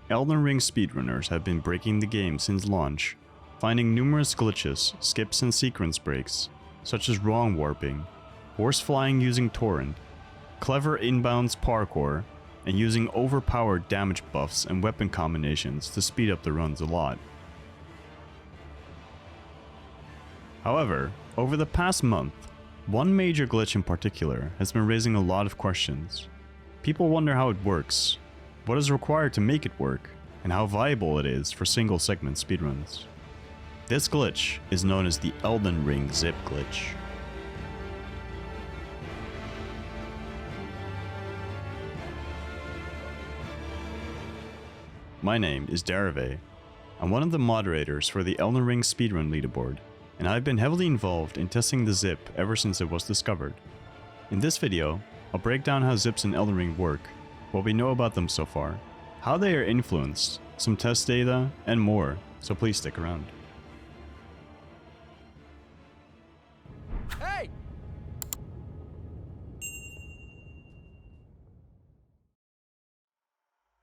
Elden Ring speedrunners have been breaking the game since launch, finding numerous glitches, skips and sequence breaks, such as wrong warping, horse flying using torrent, clever inbounds parkour, and using overpowered damage buffs and weapon combinations to speed up the runs a lot. However, over the past month, one major glitch in particular has been raising a lot of questions. People wonder how it works, what is required to make it work, and how viable it is for single segment speedruns. This glitch is known as the Elden Ring zip glitch. My name is Daravae. I'm one of the moderators for the Elden Ring speedrun leaderboard, and I've been heavily involved in testing the zip ever since it was discovered. In this video, I'll break down how zips in Elden Ring work, what we know about them so far, how they are influenced, some test data, and more, so please stick around. Hey!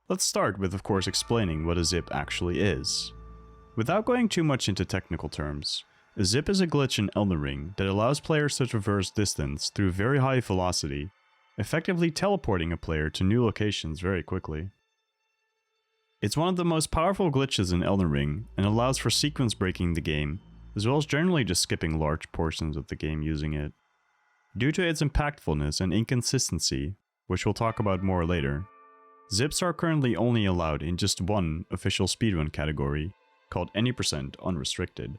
Let's start with, of course, explaining what a zip actually is. Without going too much into technical terms, a zip is a glitch in Elden Ring that allows players to traverse distance through very high velocity, effectively teleporting a player to new locations very quickly. It's one of the most powerful glitches in Elden Ring and allows for sequence breaking the game, as well as generally just skipping large portions of the game using it. Due to its impactfulness and inconsistency, which we'll talk about more later, zips are currently only allowed in just one official speedrun category, called any % unrestricted.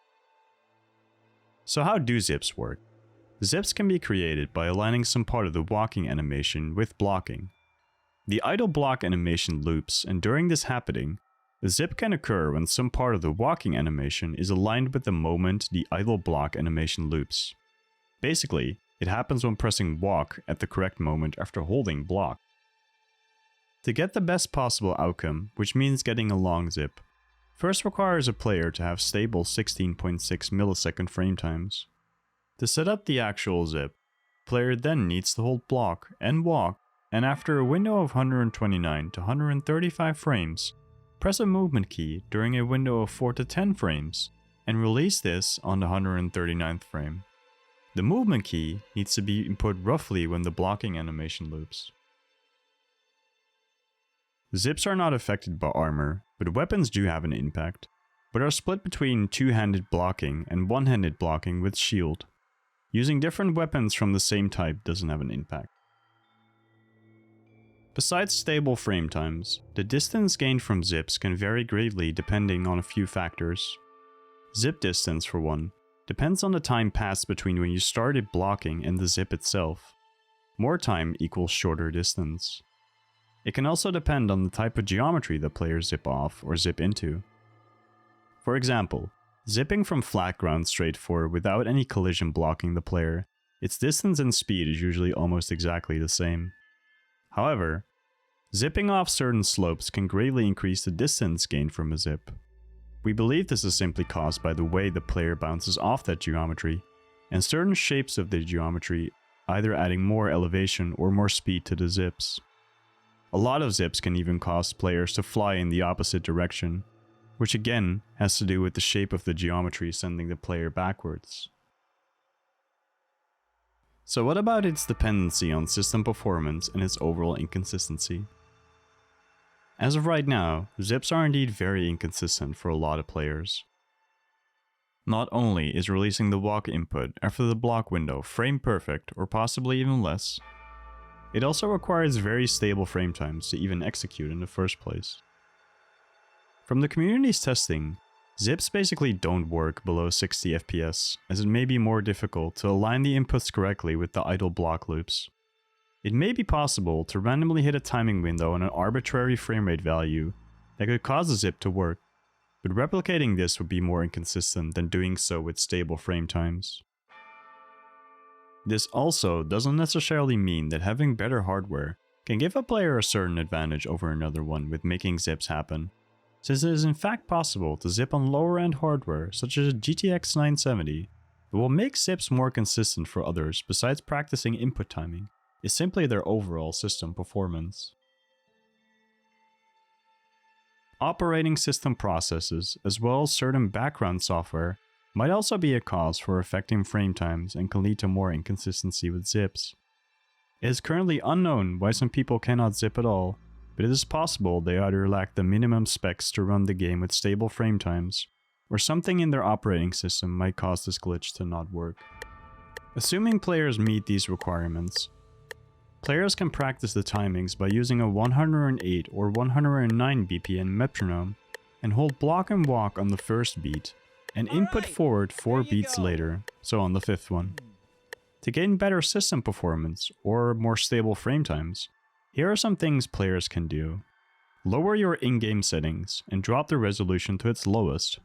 So how do zips work? Zips can be created by aligning some part of the walking animation with blocking. The idle block animation loops, and during this happening, a zip can occur when some part of the walking animation is aligned with the moment the idle block animation loops. Basically, it happens when pressing walk at the correct moment after holding block. To get the best possible outcome, which means getting a long zip, first requires a player to have stable 16.6 millisecond frame times. To set up the actual zip, player then needs to hold block and walk, and after a window of 129 to 135 frames, press a movement key during a window of 4 to 10 frames, and release this on the 139th frame. The movement key needs to be input roughly when the blocking animation loops. Zips are not affected by armor, but weapons do have an impact, but are split between two-handed blocking and one-handed blocking with shield. Using different weapons from the same type doesn't have an impact. Besides stable frame times, the distance gained from zips can vary greatly depending on a few factors. Zip distance, for one, depends on the time passed between when you started blocking and the zip itself. More time equals shorter distance. It can also depend on the type of geometry the players zip off or zip into. For example, zipping from flat ground straight forward without any collision blocking the player, its distance and speed is usually almost exactly the same. However, zipping off certain slopes can greatly increase the distance gained from a zip. We believe this is simply caused by the way the player bounces off that geometry, and certain shapes of the geometry either adding more elevation or more speed to the zips. A lot of zips can even cause players to fly in the opposite direction, which again has to do with the shape of the geometry sending the player backwards. So what about its dependency on system performance and its overall inconsistency? As of right now, zips are indeed very inconsistent for a lot of players. Not only is releasing the walk input after the block window frame perfect or possibly even less, it also requires very stable frame times to even execute in the first place. From the community's testing, zips basically don't work below 60 FPS, as it may be more difficult to align the inputs correctly with the idle block loops. It may be possible to randomly hit a timing window on an arbitrary framerate value that could cause a zip to work, but replicating this would be more inconsistent than doing so with stable frame times. This also doesn't necessarily mean that having better hardware can give a player a certain advantage over another one with making zips happen, since it is in fact possible to zip on lower end hardware such as a GTX 970, but what makes zips more consistent for others besides practicing input timing is simply their overall system performance. operating system processes, as well as certain background software, might also be a cause for affecting frame times and can lead to more inconsistency with zips. It is currently unknown why some people cannot zip at all, but it is possible they either lack the minimum specs to run the game with stable frame times, or something in their operating system might cause this glitch to not work. Assuming players meet these requirements, players can practice the timings by using a 108 or 109 BPM metronome and hold block and walk on the first beat, and input forward 4 beats later, so on the 5th one. To gain better system performance or more stable frame times, here are some things players can do. Lower your in-game settings and drop the resolution to its lowest.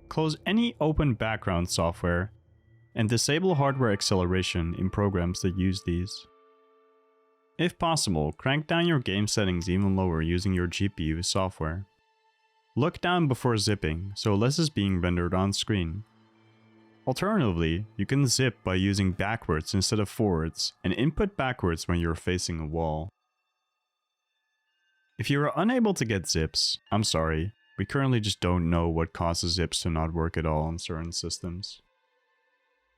Close any open background software and disable hardware acceleration in programs that use these. If possible, crank down your game settings even lower using your GPU software. Look down before zipping, so less is being rendered on screen. Alternatively, you can zip by using backwards instead of forwards, and input backwards when you're facing a wall. If you are unable to get zips, I'm sorry, we currently just don't know what causes zips to not work at all on certain systems.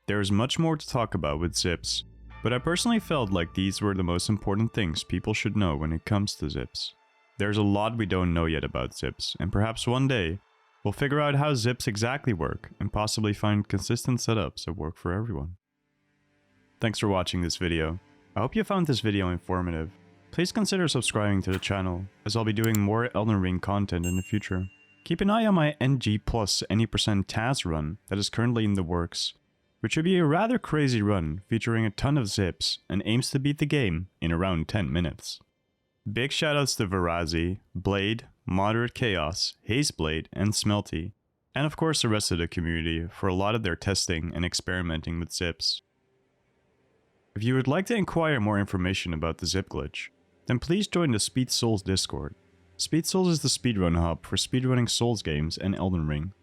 There is much more to talk about with zips, but I personally felt like these were the most important things people should know when it comes to zips. There's a lot we don't know yet about zips, and perhaps one day, we'll figure out how zips exactly work and possibly find consistent setups that work for everyone. Thanks for watching this video. I hope you found this video informative. Please consider subscribing to the channel, as I'll be doing more Elden Ring content in the future. Keep an eye on my NG plus any % TAS run that is currently in the works, which should be a rather crazy run featuring a ton of zips and aims to beat the game in around 10 minutes. Big shoutouts to Verazi, Blade, Moderate Chaos, Hazeblade, and Smelty, and of course the rest of the community for a lot of their testing and experimenting with zips. If you would like to inquire more information about the zip glitch, then please join the Speed Souls Discord. Speed Souls is the speedrun hub for speedrunning Souls games and Elden Ring.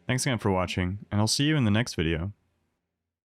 Thanks again for watching, and I'll see you in the next video.